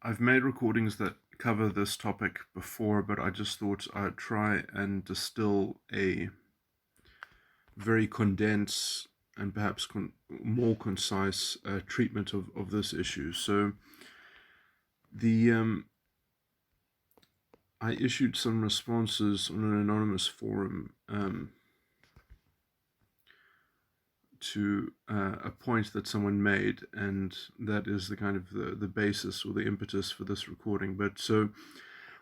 I've made recordings that cover this topic before, but I just thought I'd try and distill a very condensed and perhaps more concise treatment of this issue. So the I issued some responses on an anonymous forum to a point that someone made, and that is the kind of the basis or the impetus for this recording. But so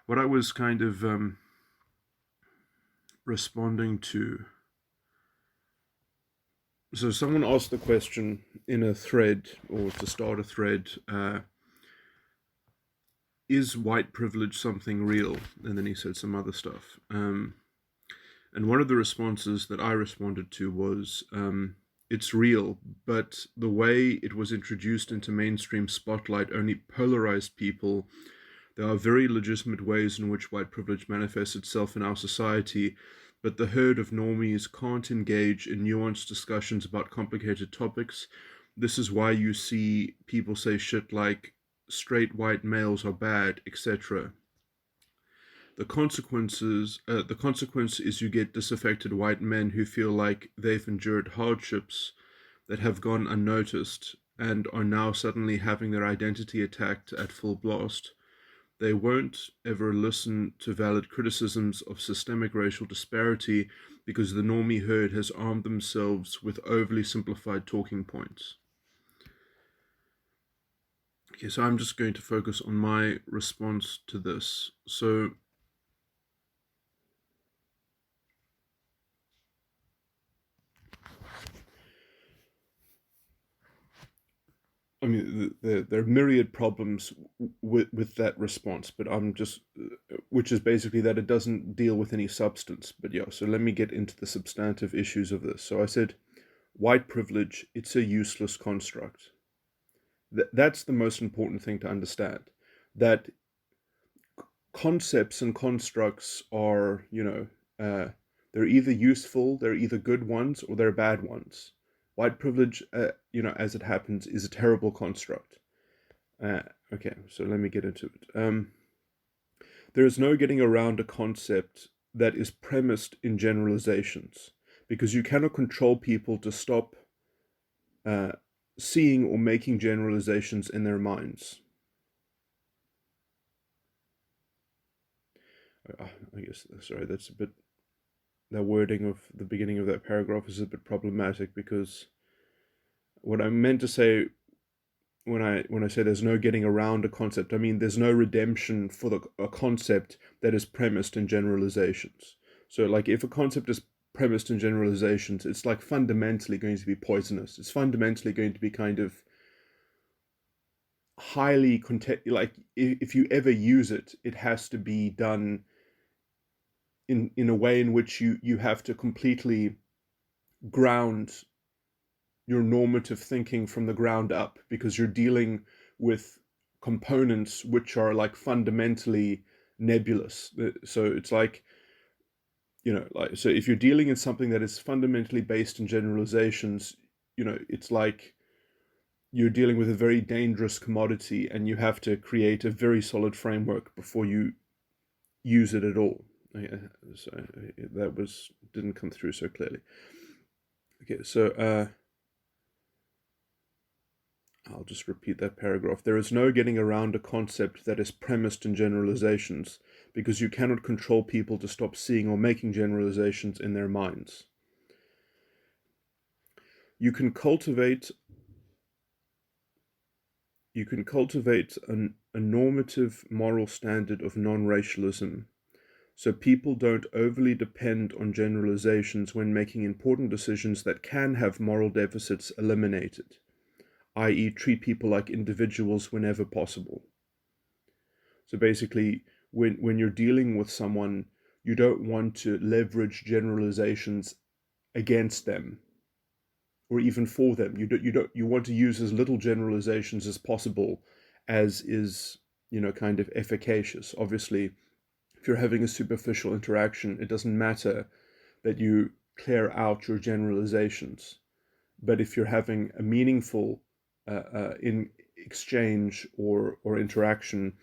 what I was kind of responding to. So someone asked the question in a thread, or to start a thread, is white privilege something real? And then he said some other stuff. And one of the responses that I responded to was, it's real, but the way it was introduced into mainstream spotlight only polarized people. There are very legitimate ways in which white privilege manifests itself in our society, but the herd of normies can't engage in nuanced discussions about complicated topics. This is why you see people say shit like straight white males are bad, etc. The consequence is you get disaffected white men who feel like they've endured hardships that have gone unnoticed and are now suddenly having their identity attacked at full blast. They won't ever listen to valid criticisms of systemic racial disparity because the normie herd has armed themselves with overly simplified talking points. Okay, so I'm just going to focus on my response to this. So I mean, there are myriad problems with that response, but I'm just, which is basically that it doesn't deal with any substance. But yeah, so let me get into the substantive issues of this. So I said, white privilege, it's a useless construct. That's the most important thing to understand. That concepts and constructs are, they're either useful, they're either good ones, or they're bad ones. White privilege, as it happens, is a terrible construct. Uh, okay, so let me get into it. There is no getting around a concept that is premised in generalizations, because you cannot control people to stop seeing or making generalizations in their minds. I guess, sorry, that's a bit, the wording of the beginning of that paragraph is a bit problematic, because what I meant to say when I say there's no getting around a concept, I mean there's no redemption for a concept that is premised in generalizations. So like if a concept is premised in generalizations, it's like fundamentally going to be poisonous. It's fundamentally going to be kind of highly like if you ever use it, it has to be done in a way in which you have to completely ground your normative thinking from the ground up, because you're dealing with components which are like fundamentally nebulous. So it's like, like, so if you're dealing in something that is fundamentally based in generalizations, it's like you're dealing with a very dangerous commodity, and you have to create a very solid framework before you use it at all. So that didn't come through so clearly. Okay, so I'll just repeat that paragraph. There is no getting around a concept that is premised in generalizations, because you cannot control people to stop seeing or making generalizations in their minds. You can cultivate a normative moral standard of non-racialism, so people don't overly depend on generalizations when making important decisions that can have moral deficits eliminated, i.e. treat people like individuals whenever possible. So basically, when you're dealing with someone, you don't want to leverage generalizations against them or even for them. You want to use as little generalizations as possible, as is, kind of efficacious. Obviously, if you're having a superficial interaction, it doesn't matter that you clear out your generalizations. But if you're having a meaningful exchange or interaction,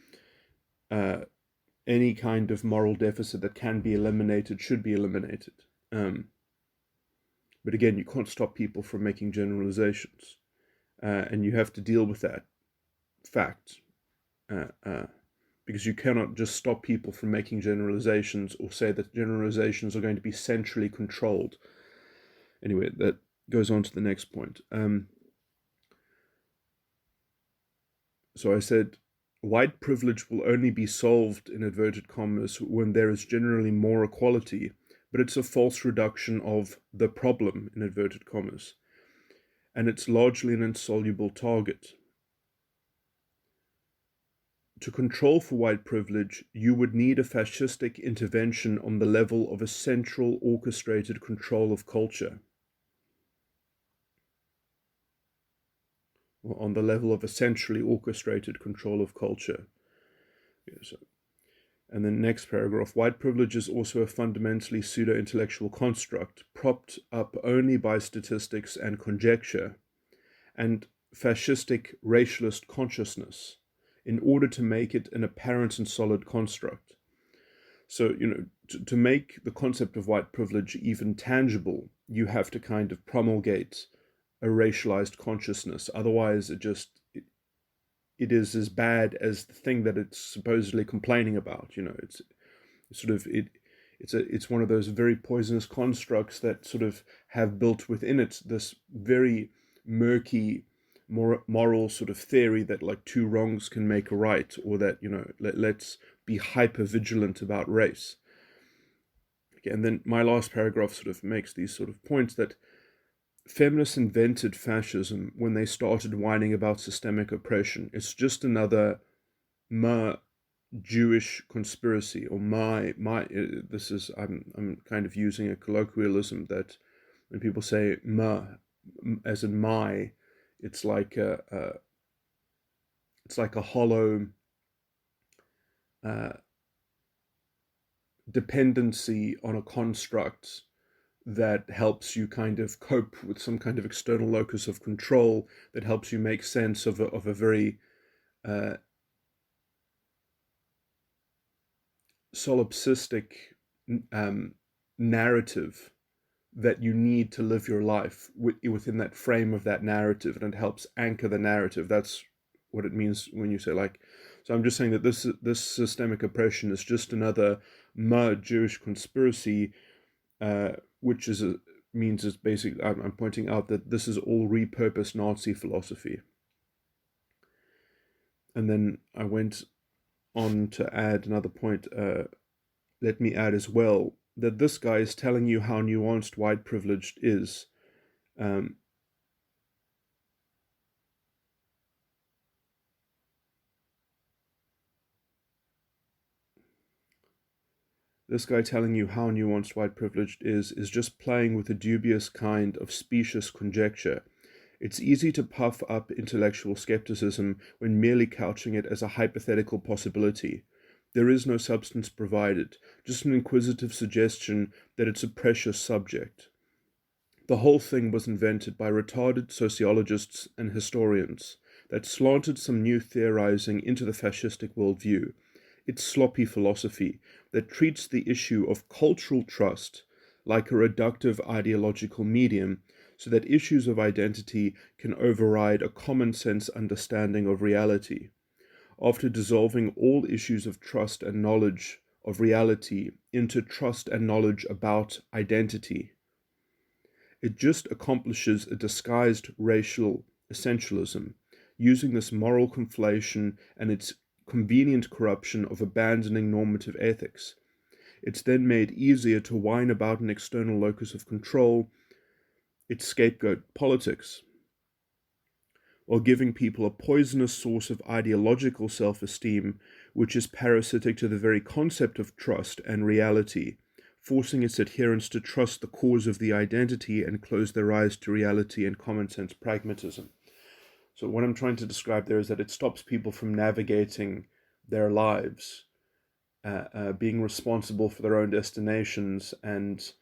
any kind of moral deficit that can be eliminated should be eliminated. But again, you can't stop people from making generalizations, and you have to deal with that fact, because you cannot just stop people from making generalizations or say that generalizations are going to be centrally controlled. Anyway, that goes on to the next point. So I said, white privilege will only be solved, in inverted commas, when there is generally more equality, but it's a false reduction of the problem, in inverted commas, and it's largely an insoluble target. To control for white privilege, you would need a fascistic intervention on the level of a central orchestrated control of culture. Or on the level of a centrally orchestrated control of culture. And then next paragraph, white privilege is also a fundamentally pseudo-intellectual construct, propped up only by statistics and conjecture, and fascistic racialist consciousness, in order to make it an apparent and solid construct. So, to make the concept of white privilege even tangible, you have to kind of promulgate a racialized consciousness. Otherwise, it is as bad as the thing that it's supposedly complaining about. It's sort of it's one of those very poisonous constructs that sort of have built within it this very murky moral sort of theory that like two wrongs can make a right, or that let's be hyper vigilant about race. Okay, and then my last paragraph sort of makes these sort of points that feminists invented fascism when they started whining about systemic oppression. It's just another Jewish conspiracy, or this is I'm kind of using a colloquialism that when people say as in my, it's like a hollow dependency on a construct that helps you kind of cope with some kind of external locus of control, that helps you make sense of a very solipsistic narrative that you need to live your life within that frame of that narrative, and it helps anchor the narrative. That's what it means when you say so I'm just saying that this systemic oppression is just another Jewish conspiracy, which means it's basically, I'm pointing out that this is all repurposed Nazi philosophy. And then I went on to add another point. Let me add as well that this guy is telling you how nuanced white privilege is. This guy telling you how nuanced white privilege is just playing with a dubious kind of specious conjecture. It's easy to puff up intellectual skepticism when merely couching it as a hypothetical possibility. There is no substance provided, just an inquisitive suggestion that it's a precious subject. The whole thing was invented by retarded sociologists and historians that slanted some new theorizing into the fascistic worldview. It's sloppy philosophy that treats the issue of cultural trust like a reductive ideological medium, so that issues of identity can override a common sense understanding of reality. After dissolving all issues of trust and knowledge of reality into trust and knowledge about identity, it just accomplishes a disguised racial essentialism, using this moral conflation and its convenient corruption of abandoning normative ethics. It's then made easier to whine about an external locus of control, its scapegoat politics, while giving people a poisonous source of ideological self-esteem, which is parasitic to the very concept of trust and reality, forcing its adherents to trust the cause of the identity and close their eyes to reality and common sense pragmatism. So what I'm trying to describe there is that it stops people from navigating their lives, being responsible for their own destinations, and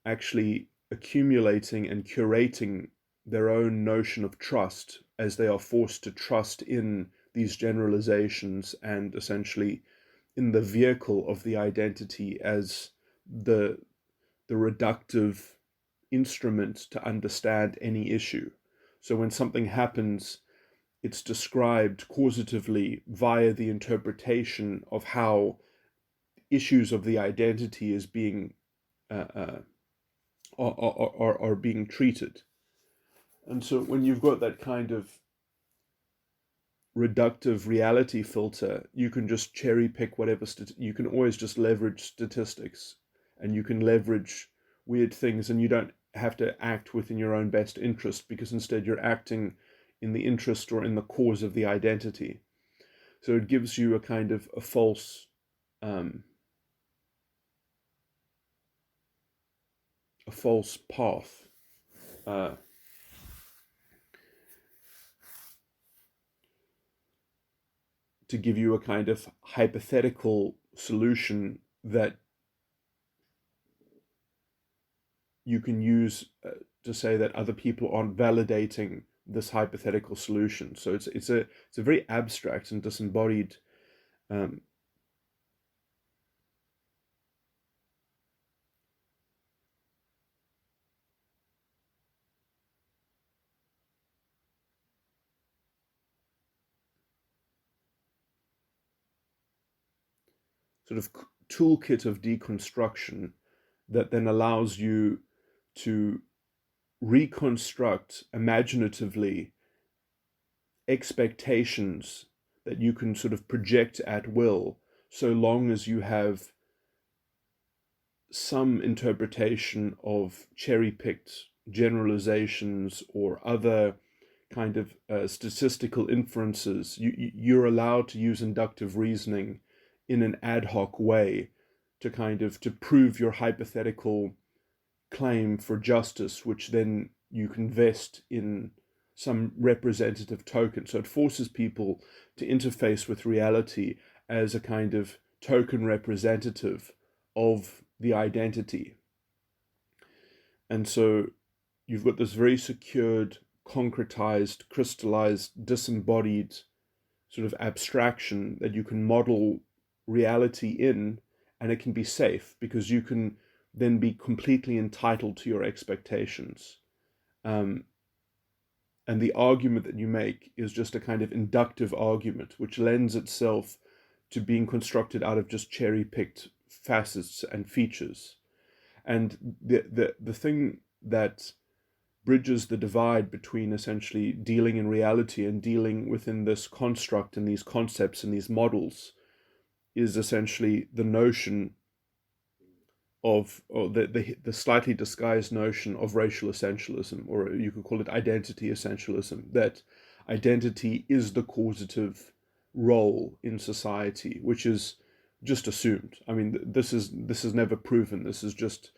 actually accumulating and curating their own notion of trust as they are forced to trust in these generalizations and essentially in the vehicle of the identity as the reductive instrument to understand any issue. So when something happens, it's described causatively via the interpretation of how issues of the identity is being are being treated. And so when you've got that kind of reductive reality filter, you can just cherry pick whatever, you can always just leverage statistics, and you can leverage weird things, and you don't have to act within your own best interest, because instead you're acting in the interest or in the cause of the identity. So it gives you a kind of a false path. To give you a kind of hypothetical solution that you can use to say that other people aren't validating this hypothetical solution. So it's a very abstract and disembodied sort of toolkit of deconstruction that then allows you to reconstruct imaginatively expectations that you can sort of project at will, so long as you have some interpretation of cherry-picked generalizations or other kind of statistical inferences. You're allowed to use inductive reasoning in an ad hoc way to kind of to prove your hypothetical claim for justice, which then you can vest in some representative token. So it forces people to interface with reality as a kind of token representative of the identity. And so you've got this very secured, concretized, crystallized, disembodied sort of abstraction that you can model reality in, and it can be safe because you can then be completely entitled to your expectations. And the argument that you make is just a kind of inductive argument, which lends itself to being constructed out of just cherry-picked facets and features. And the thing that bridges the divide between essentially dealing in reality and dealing within this construct and these concepts and these models is essentially the notion of, or the slightly disguised notion of racial essentialism, or you could call it identity essentialism, that identity is the causative role in society, which is just assumed. I mean, this is never proven. This is just,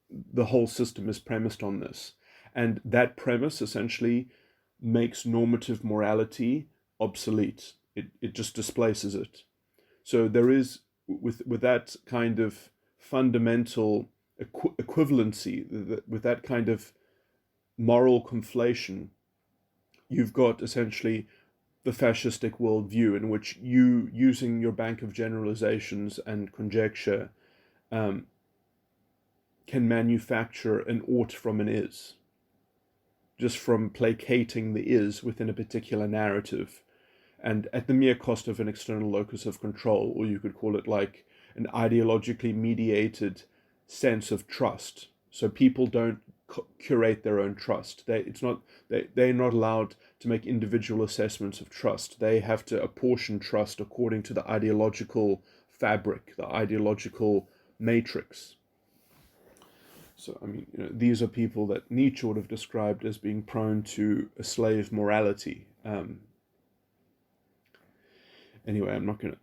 the whole system is premised on this. And that premise essentially makes normative morality obsolete. It just displaces it. So there is, with that kind of fundamental equivalency, with that kind of moral conflation, you've got essentially the fascistic worldview in which you, using your bank of generalizations and conjecture, can manufacture an ought from an is, just from placating the is within a particular narrative, and at the mere cost of an external locus of control, or you could call it like an ideologically mediated sense of trust. So people don't curate their own trust. They're not allowed to make individual assessments of trust. They have to apportion trust according to the ideological fabric, the ideological matrix. So, I mean, these are people that Nietzsche would have described as being prone to a slave morality. Anyway, I'm not going to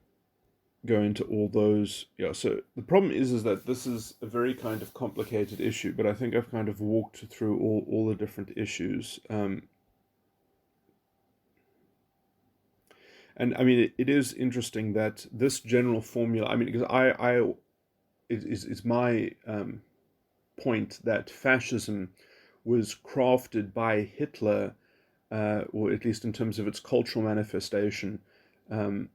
go into all those. Yeah, so the problem is that this is a very kind of complicated issue, but I think I've kind of walked through all the different issues. And I mean, it is interesting that this general formula, I mean, because it's my point that fascism was crafted by Hitler or at least in terms of its cultural manifestation. Um,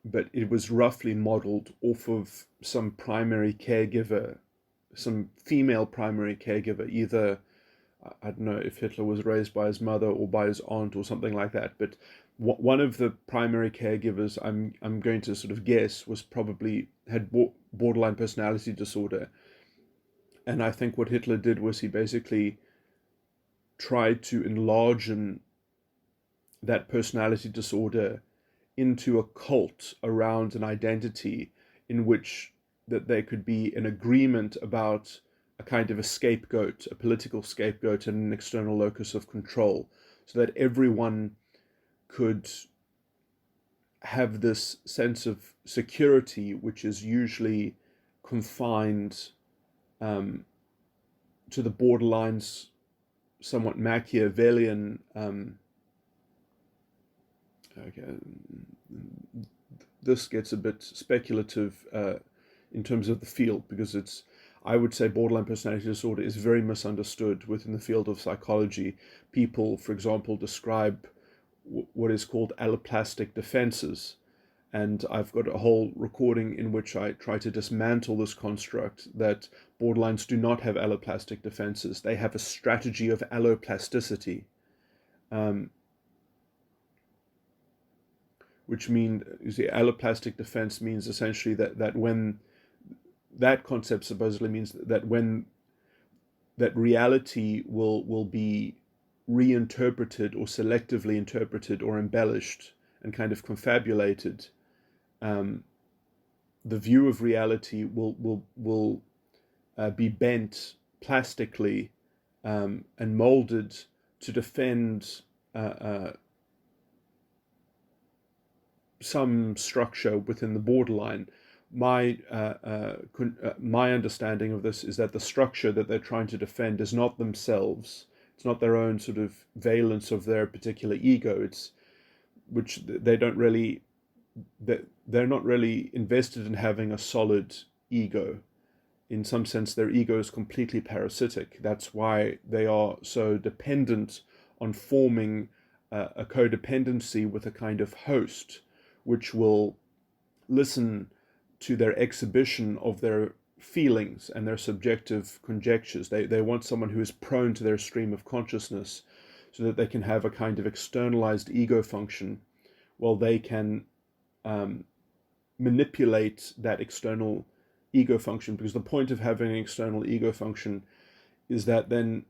but it was roughly modeled off of some primary caregiver, some female primary caregiver, either, I don't know if Hitler was raised by his mother or by his aunt or something like that, but one of the primary caregivers, I'm going to sort of guess, was probably had borderline personality disorder. And I think what Hitler did was he basically tried to enlarge that personality disorder into a cult around an identity in which that there could be an agreement about a kind of a scapegoat, a political scapegoat, and an external locus of control, so that everyone could have this sense of security, which is usually confined to the borderlines, somewhat Machiavellian. Okay, this gets a bit speculative in terms of the field, because I would say borderline personality disorder is very misunderstood within the field of psychology. People, for example, describe what is called alloplastic defenses. And I've got a whole recording in which I try to dismantle this construct that borderlines do not have alloplastic defenses. They have a strategy of alloplasticity, which means, you see, alloplastic defense means essentially that when that concept supposedly means that when that reality will be reinterpreted or selectively interpreted or embellished and kind of confabulated, the view of reality will be bent plastically and molded to defend some structure within the borderline. My understanding of this is that the structure that they're trying to defend is not themselves. It's not their own sort of valence of their particular ego. It's which they don't really. They're not really invested in having a solid ego. In some sense, their ego is completely parasitic. That's why they are so dependent on forming a codependency with a kind of host, which will listen to their exhibition of their feelings and their subjective conjectures. They want someone who is prone to their stream of consciousness, so that they can have a kind of externalized ego function, while they can manipulate that external ego function. Because the point of having an external ego function is that then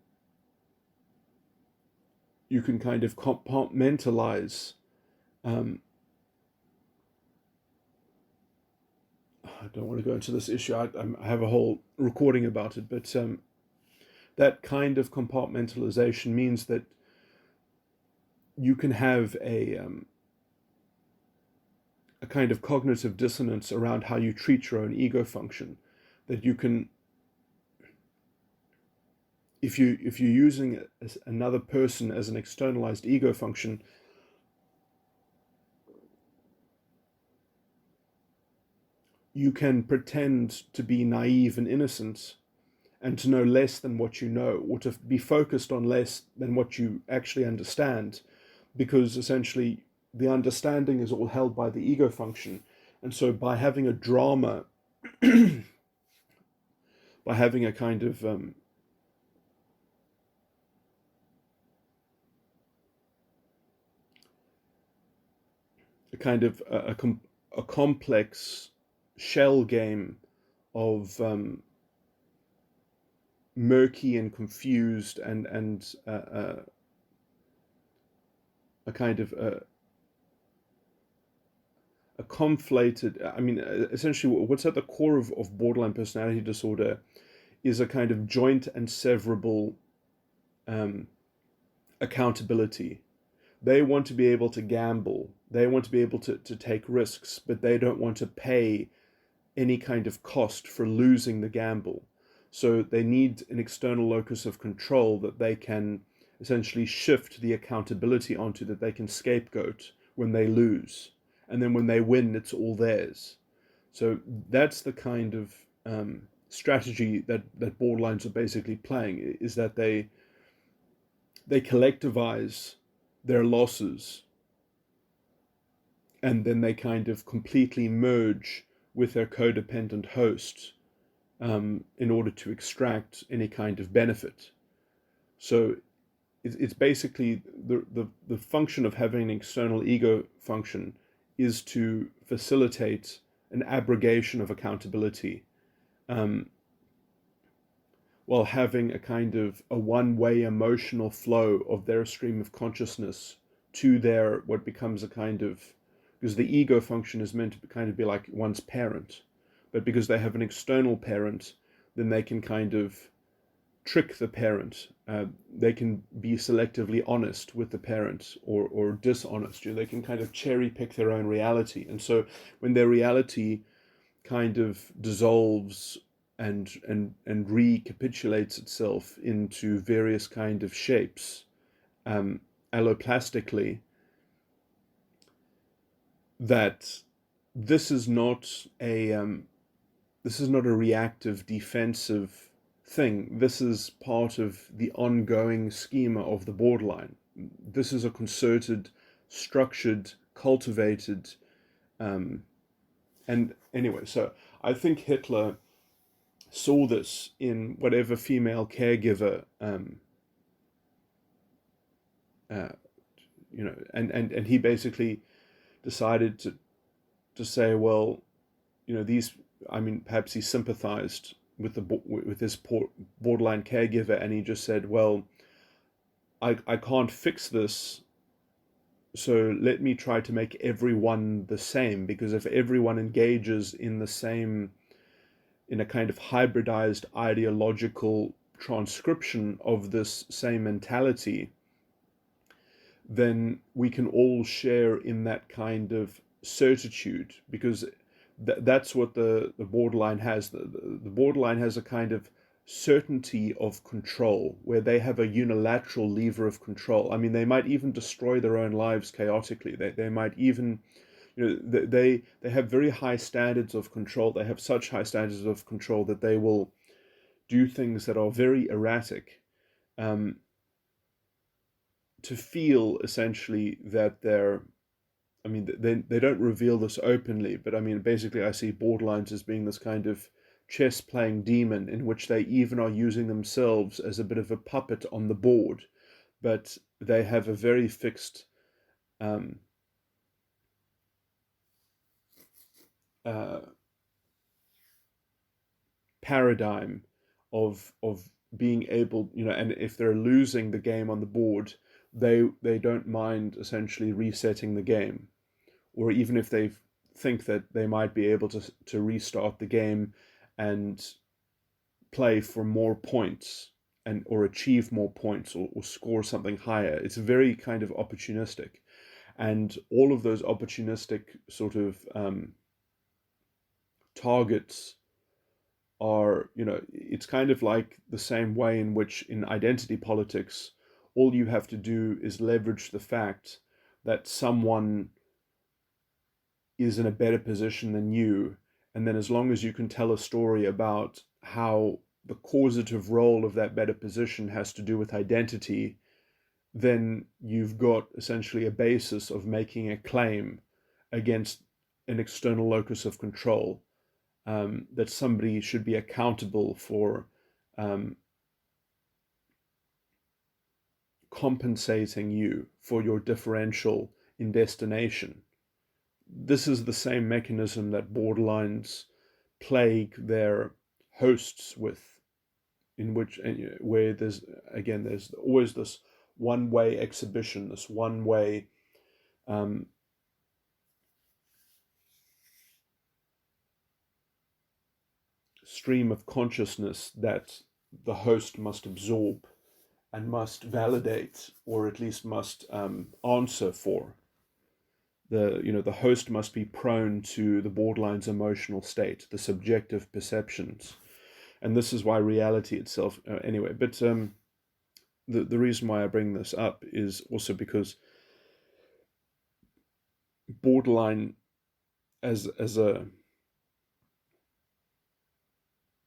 you can kind of compartmentalize. I don't want to go into this issue. I have a whole recording about it, but that kind of compartmentalization means that you can have a kind of cognitive dissonance around how you treat your own ego function. That you can, if you're using another person as an externalized ego function, you can pretend to be naive and innocent and to know less than what you know, or to be focused on less than what you actually understand, because essentially the understanding is all held by the ego function. And so by having a drama, by having a kind of a complex shell game of murky and confused and a kind of a conflated. I mean, essentially, what's at the core of borderline personality disorder is a kind of joint and severable accountability. They want to be able to gamble. They want to be able to take risks, but they don't want to pay any kind of cost for losing the gamble. So they need an external locus of control that they can essentially shift the accountability onto, that they can scapegoat when they lose. And then when they win, it's all theirs. So that's the kind of strategy that borderlines are basically playing, is that they they collectivize their losses, and then they kind of completely merge with their codependent host in order to extract any kind of benefit. So it's basically the function of having an external ego function is to facilitate an abrogation of accountability, um, while having a kind of a one-way emotional flow of their stream of consciousness to their what becomes a kind of, because the ego function is meant to kind of be like one's parent, but because they have an external parent, then they can kind of trick the parent. They can be selectively honest with the parent, or dishonest. They can kind of cherry pick their own reality. And so when their reality kind of dissolves and recapitulates itself into various kind of shapes, alloplastically, that this is not a reactive defensive thing. This is part of the ongoing schema of the borderline. This is a concerted, structured, cultivated, and anyway, so I think Hitler saw this in whatever female caregiver, and he basically decided to say, well, these. I mean, perhaps he sympathized with his borderline caregiver, and he just said, well, I can't fix this, so let me try to make everyone the same, because if everyone engages in a kind of hybridized ideological transcription of this same mentality, then we can all share in that kind of certitude, because that's what the borderline has. The borderline has a kind of certainty of control, where they have a unilateral lever of control. I mean, they might even destroy their own lives chaotically. They might even, they have very high standards of control. They have such high standards of control that they will do things that are very erratic, to feel essentially that they're, I mean, they don't reveal this openly, but I mean, basically I see borderlines as being this kind of chess playing demon, in which they even are using themselves as a bit of a puppet on the board, but they have a very fixed uh, paradigm of being able, and if they're losing the game on the board, they don't mind essentially resetting the game, or even if they think that they might be able to restart the game and play for more points, and or achieve more points, or score something higher. It's very kind of opportunistic, and all of those opportunistic sort of targets are, it's kind of like the same way in which in identity politics, all you have to do is leverage the fact that someone is in a better position than you, and then as long as you can tell a story about how the causative role of that better position has to do with identity, then you've got essentially a basis of making a claim against an external locus of control, that somebody should be accountable for compensating you for your differential in destination. This is the same mechanism that borderlines plague their hosts with, in which, where there's always this one-way exhibition, this one-way stream of consciousness that the host must absorb and must validate, or at least must answer for. The host must be prone to the borderline's emotional state, the subjective perceptions, and this is why reality itself. Anyway, but the reason why I bring this up is also because borderline as a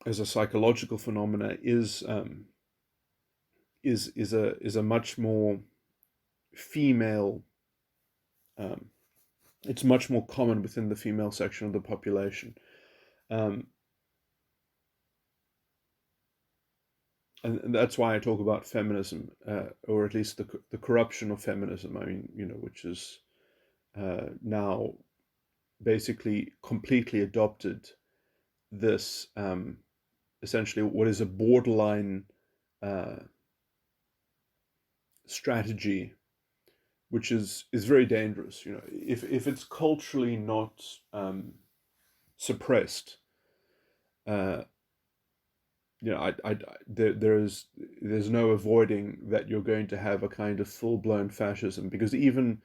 psychological phenomena is is a much more female. Um, it's much more common within the female section of the population, um, and that's why I talk about feminism, or at least the corruption of feminism. I mean, which is now basically completely adopted this, essentially what is a borderline uh, strategy, which is very dangerous. If it's culturally not suppressed, uh, there's no avoiding that you're going to have a kind of full blown fascism, because even,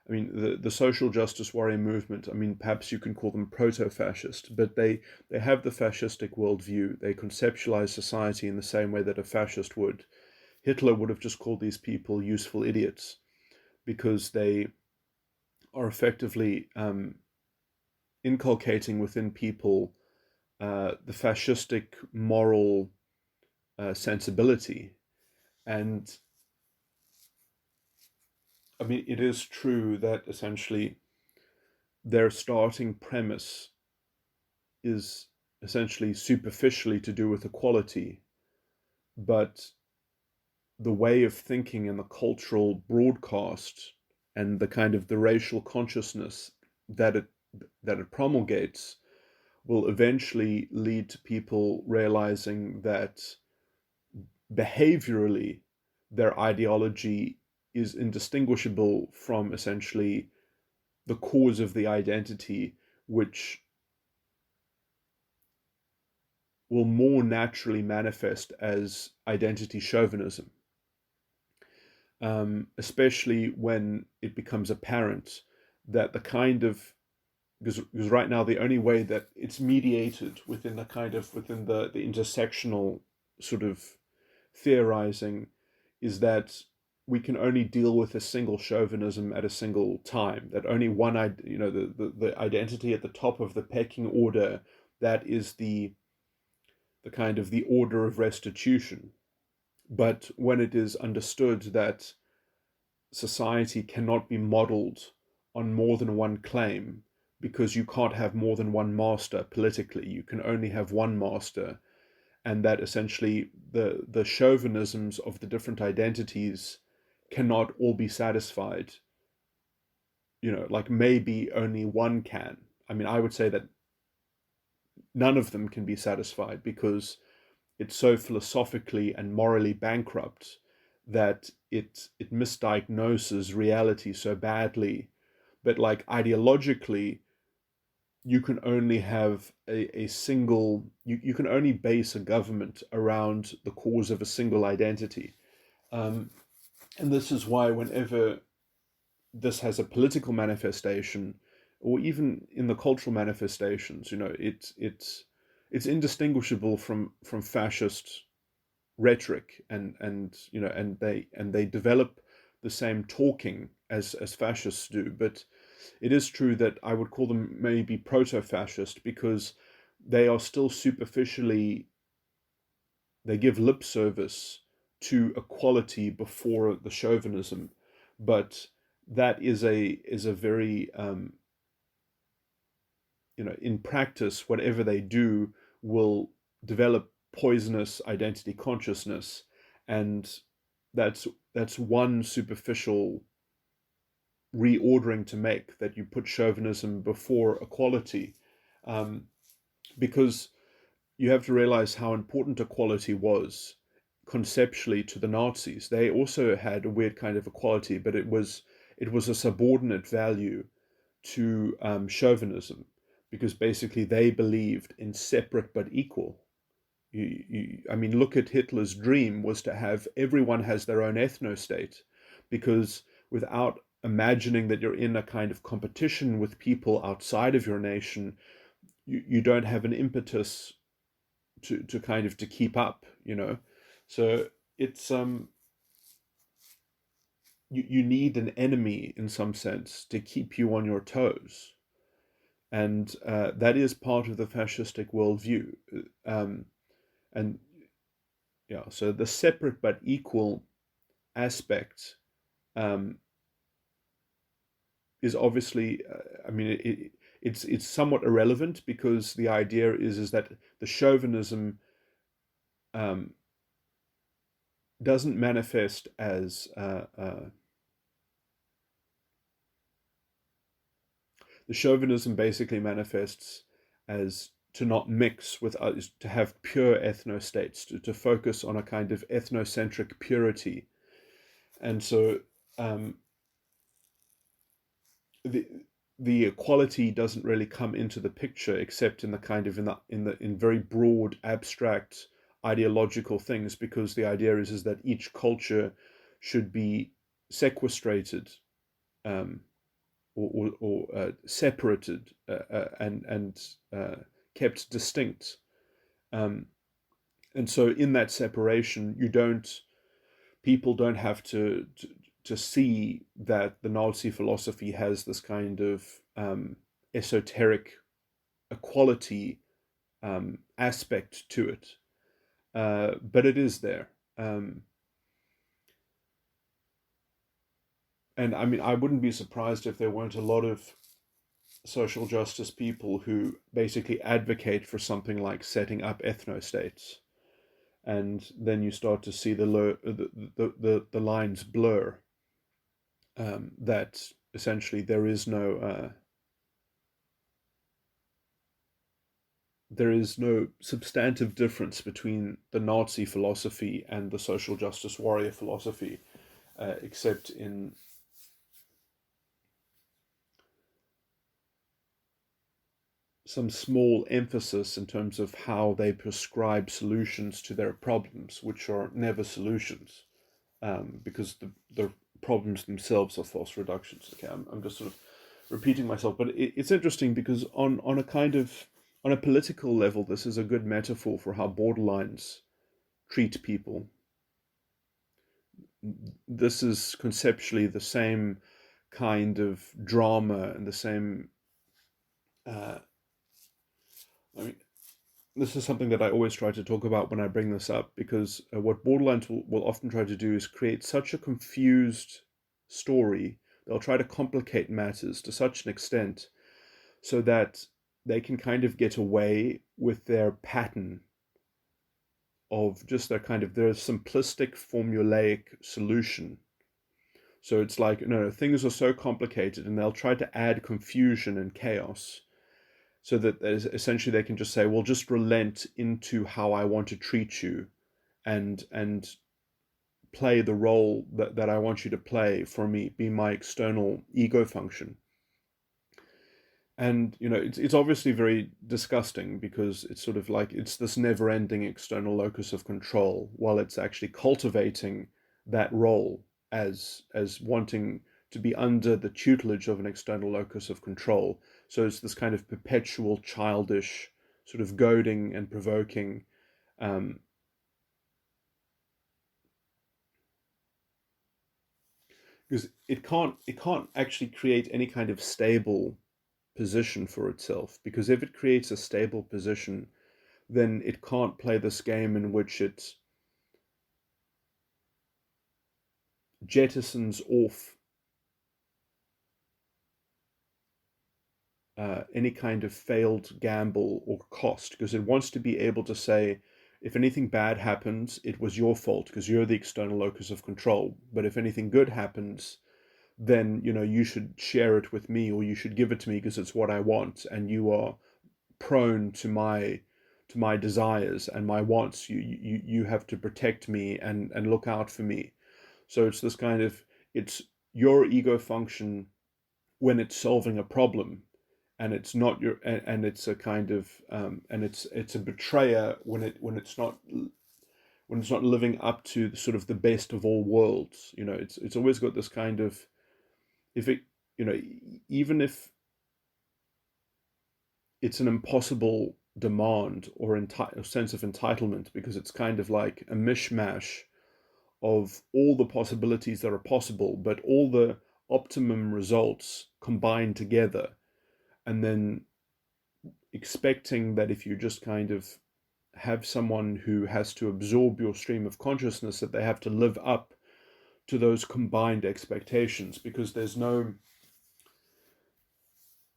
I mean, the social justice warrior movement, I mean, perhaps you can call them proto-fascist, but they have the fascistic worldview. They conceptualize society in the same way that a fascist would. Hitler would have just called these people useful idiots, because they are effectively inculcating within people the fascistic moral sensibility. And I mean, it is true that essentially their starting premise is essentially superficially to do with equality, but the way of thinking and the cultural broadcast and the kind of the racial consciousness that it promulgates will eventually lead to people realizing that behaviorally their ideology is indistinguishable from essentially the cause of the identity, which will more naturally manifest as identity chauvinism, especially when it becomes apparent that the kind of, because right now the only way that it's mediated within the intersectional sort of theorizing is that we can only deal with a single chauvinism at a single time, that only one, the identity at the top of the pecking order, that is the kind of the order of restitution. But when it is understood that society cannot be modeled on more than one claim, because you can't have more than one master politically, you can only have one master, and that essentially the chauvinisms of the different identities cannot all be satisfied. Like maybe only one can. I mean, I would say that none of them can be satisfied, because it's so philosophically and morally bankrupt that it misdiagnoses reality so badly. But like ideologically, you can only have a single, you can only base a government around the cause of a single identity. Um, and this is why whenever this has a political manifestation, or even in the cultural manifestations, it's indistinguishable from fascist rhetoric, and they develop the same talking as fascists do. But it is true that I would call them maybe proto-fascist, because they are still superficially, they give lip service to equality before the chauvinism, but that is a very in practice, whatever they do will develop poisonous identity consciousness, and that's one superficial reordering to make, that you put chauvinism before equality, um, because you have to realize how important equality was conceptually to the Nazis. They also had a weird kind of equality, but it was a subordinate value to chauvinism, because basically they believed in separate but equal. I mean, look at Hitler's dream was to have everyone has their own ethno-state, because without imagining that you're in a kind of competition with people outside of your nation, you don't have an impetus to kind of to keep up. So it's you need an enemy in some sense to keep you on your toes, and that is part of the fascistic worldview. And yeah, so the separate but equal aspect um, is obviously, I mean, it's somewhat irrelevant because the idea is that the chauvinism um, doesn't manifest as the chauvinism basically manifests as to not mix with others, to have pure ethnostates, to focus on a kind of ethnocentric purity. And so um, the the equality doesn't really come into the picture except in the kind of in very broad abstract ideological things, because the idea is that each culture should be sequestrated, um, or separated, and kept distinct. Um, and so in that separation, you don't people don't have to see that the Nazi philosophy has this kind of esoteric equality aspect to it, but it is there. And I mean, I wouldn't be surprised if there weren't a lot of social justice people who basically advocate for something like setting up ethnostates, and then you start to see the lines blur. That essentially there is no substantive difference between the Nazi philosophy and the social justice warrior philosophy, except in some small emphasis in terms of how they prescribe solutions to their problems, which are never solutions, because the problems themselves are false reductions. Okay, I'm just sort of repeating myself, but it's interesting because on a kind of on a political level, this is a good metaphor for how borderlines treat people. This is conceptually the same kind of drama and the same. Uh, I mean, this is something that I always try to talk about when I bring this up, because what borderlines will often try to do is create such a confused story. They'll try to complicate matters to such an extent so that they can kind of get away with their pattern of just their simplistic formulaic solution. So it's like, no, things are so complicated, and they'll try to add confusion and chaos so that essentially they can just say, well, just relent into how I want to treat you, and play the role that I want you to play for me, be my external ego function. And it's obviously very disgusting because it's sort of like it's this never-ending external locus of control while it's actually cultivating that role as wanting to be under the tutelage of an external locus of control. So it's this kind of perpetual childish sort of goading and provoking, um, because it can't actually create any kind of stable position for itself, because if it creates a stable position, then it can't play this game in which it jettisons off any kind of failed gamble or cost, because it wants to be able to say, if anything bad happens, it was your fault because you're the external locus of control. But if anything good happens, then you should share it with me, or you should give it to me because it's what I want, and you are prone to my desires and my wants. You have to protect me and look out for me. So it's this kind of, it's your ego function when it's solving a problem, and it's not your, and it's a kind of, and it's a betrayer when it's not living up to the, sort of the best of all worlds. It's always got this kind of, if it you know even if it's an impossible demand or a sense of entitlement, because it's kind of like a mishmash of all the possibilities that are possible, but all the optimum results combined together, and then expecting that if you just kind of have someone who has to absorb your stream of consciousness, that they have to live up to those combined expectations, because there's no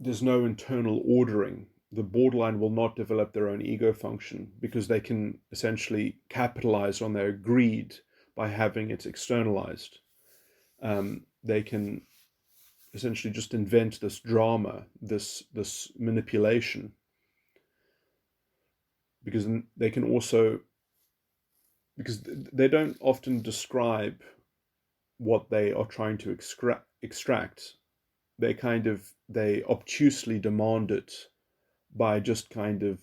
internal ordering. The borderline will not develop their own ego function because they can essentially capitalize on their greed by having it externalized. They can essentially just invent this drama, this manipulation, because they can also, because they don't often describe what they are trying to extract. They obtusely demand it by just kind of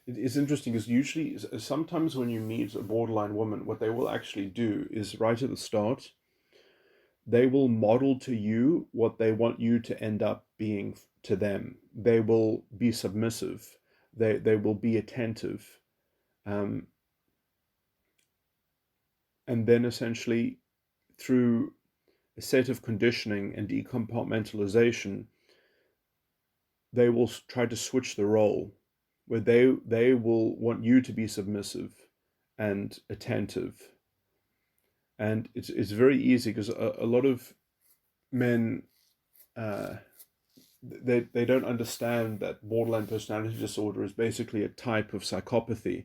it's interesting because usually, sometimes when you meet a borderline woman, what they will actually do is right at the start, they will model to you what they want you to end up being to them. They will be submissive. They will be attentive. Um, and then essentially, through a set of conditioning and decompartmentalization, they will try to switch the role, where they will want you to be submissive and attentive. And it's very easy because a lot of men, uh, they don't understand that borderline personality disorder is basically a type of psychopathy,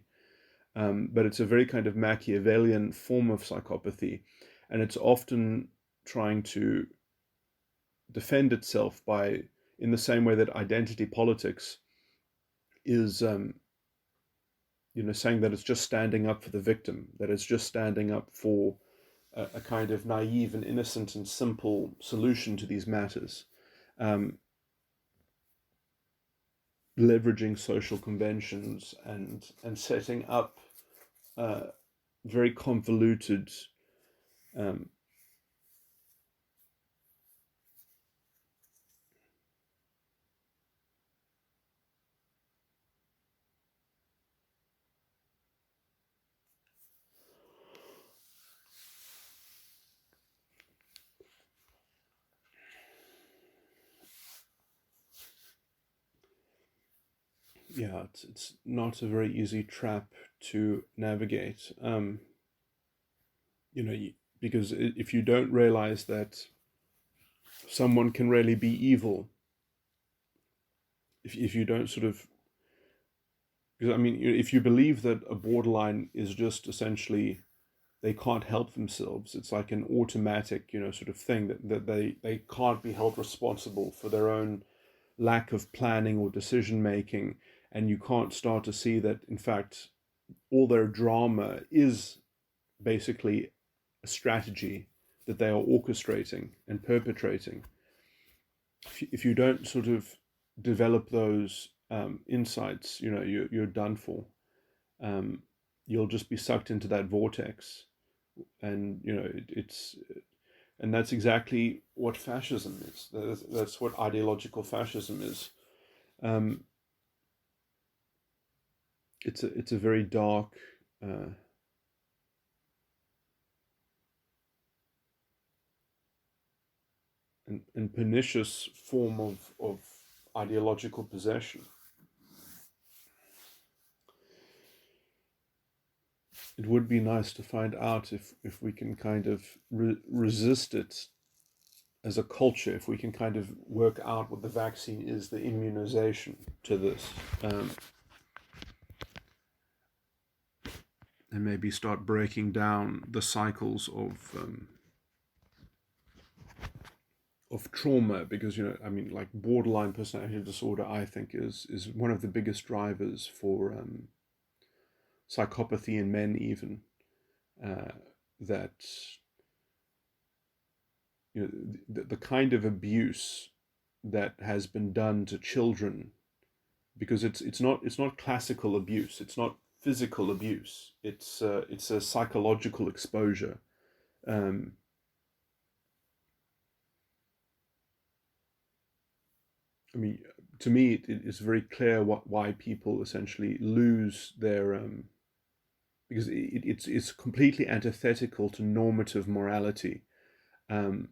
but it's a very kind of Machiavellian form of psychopathy, and it's often trying to defend itself by, in the same way that identity politics is, saying that it's just standing up for the victim, that it's just standing up for a kind of naive and innocent and simple solution to these matters, um, leveraging social conventions and setting up very convoluted um, yeah, it's not a very easy trap to navigate. You know, because if you don't realize that someone can really be evil, if you don't sort of, because I mean, if you believe that a borderline is just essentially they can't help themselves, it's like an automatic, sort of thing that they can't be held responsible for their own lack of planning or decision making, and you can't start to see that in fact all their drama is basically a strategy that they are orchestrating and perpetrating. If you don't sort of develop those insights, you're done for. Um, you'll just be sucked into that vortex, and it's and that's exactly what fascism is. That's what ideological fascism is. Um, it's a very dark, uh, and pernicious form of ideological possession. It would be nice to find out if we can kind of resist it as a culture, if we can kind of work out what the vaccine is, the immunization to this, and maybe start breaking down the cycles of trauma, because I mean, like borderline personality disorder, I think is one of the biggest drivers for psychopathy in men, even, that the kind of abuse that has been done to children, because it's not classical abuse, it's not physical abuse, it's a psychological exposure. um, I mean, to me, it is very clear why people essentially lose their, because it's completely antithetical to normative morality. Um,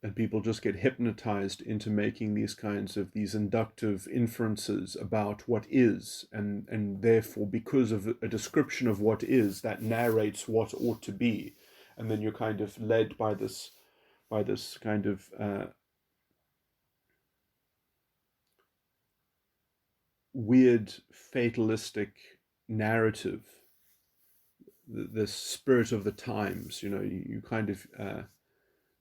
and people just get hypnotized into making these inductive inferences about what is, and therefore, because of a description of what is, that narrates what ought to be, and then you're kind of led by this kind of weird fatalistic narrative, the spirit of the times. You kind of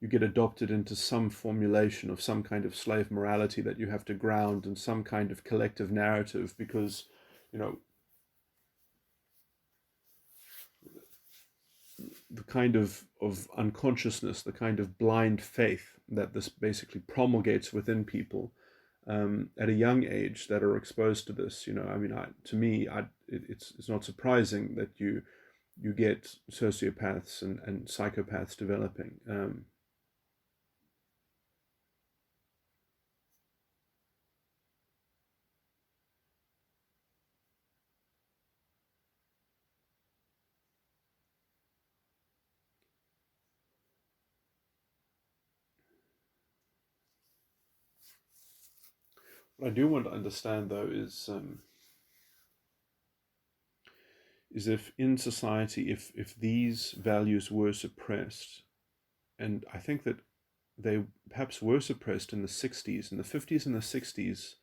you get adopted into some formulation of some kind of slave morality that you have to ground in some kind of collective narrative, because you know the kind of unconsciousness, the kind of blind faith that this basically promulgates within people at a young age that are exposed to this. I mean, to me, it's not surprising that you get sociopaths and psychopaths developing. What I do want to understand, though, is if in society, if these values were suppressed, and I think that they perhaps were suppressed in the 60s, in the 50s and the 60s,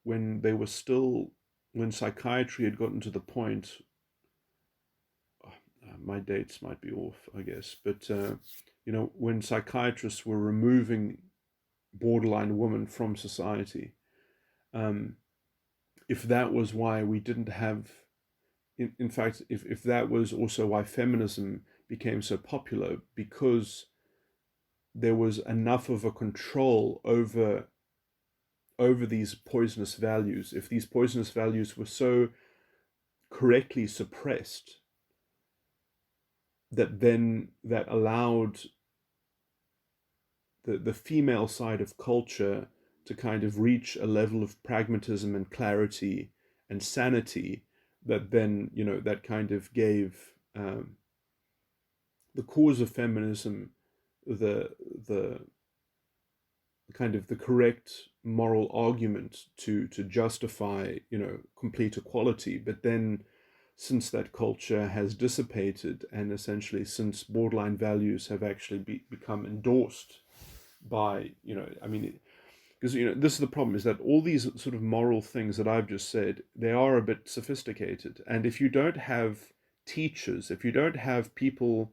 when they were still, when psychiatry had gotten to the point, my dates might be off, I guess, but when psychiatrists were removing borderline women from society, um, if that was why we didn't have, in fact, if that was also why feminism became so popular, because there was enough of a control over these poisonous values. If these poisonous values were so correctly suppressed, that allowed the female side of culture to kind of reach a level of pragmatism and clarity and sanity, that then that kind of gave the cause of feminism the the kind of the correct moral argument to justify complete equality. But then, since that culture has dissipated, and essentially since borderline values have actually become endorsed by I mean, because this is the problem, is that all these sort of moral things that I've just said, they are a bit sophisticated, and if you don't have teachers, if you don't have people,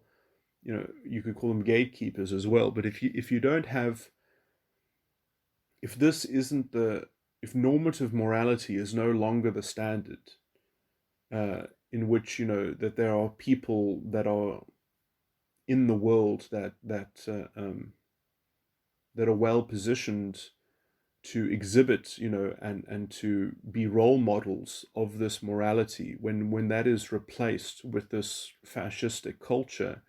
you could call them gatekeepers as well, but if you don't have, if this isn't the, if normative morality is no longer the standard, in which that there are people that are in the world that are well positioned to exhibit, and to be role models of this morality, when that is replaced with this fascistic culture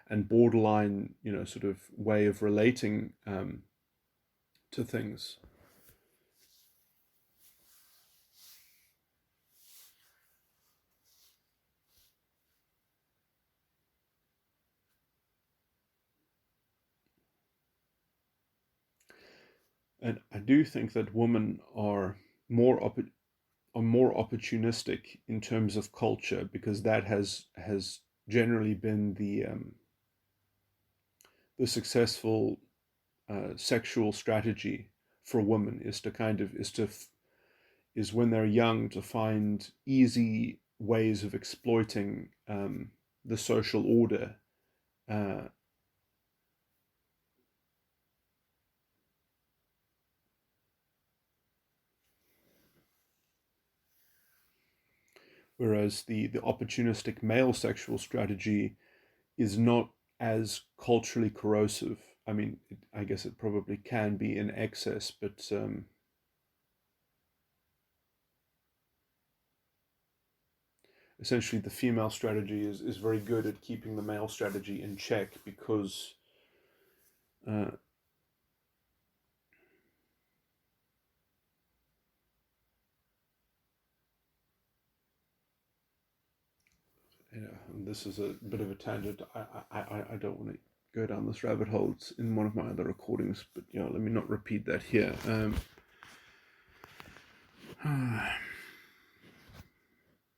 and borderline, sort of way of relating to things. And I do think that women are more opportunistic in terms of culture, because that has generally been the successful sexual strategy for women, is to kind of is when they're young, to find easy ways of exploiting the social order. Uh, Whereas the opportunistic male sexual strategy is not as culturally corrosive. I mean, I guess it probably can be in excess, but essentially the female strategy is very good at keeping the male strategy in check, because uh, this is a bit of a tangent. I don't want to go down this rabbit hole. It's in one of my other recordings, but let me not repeat that here.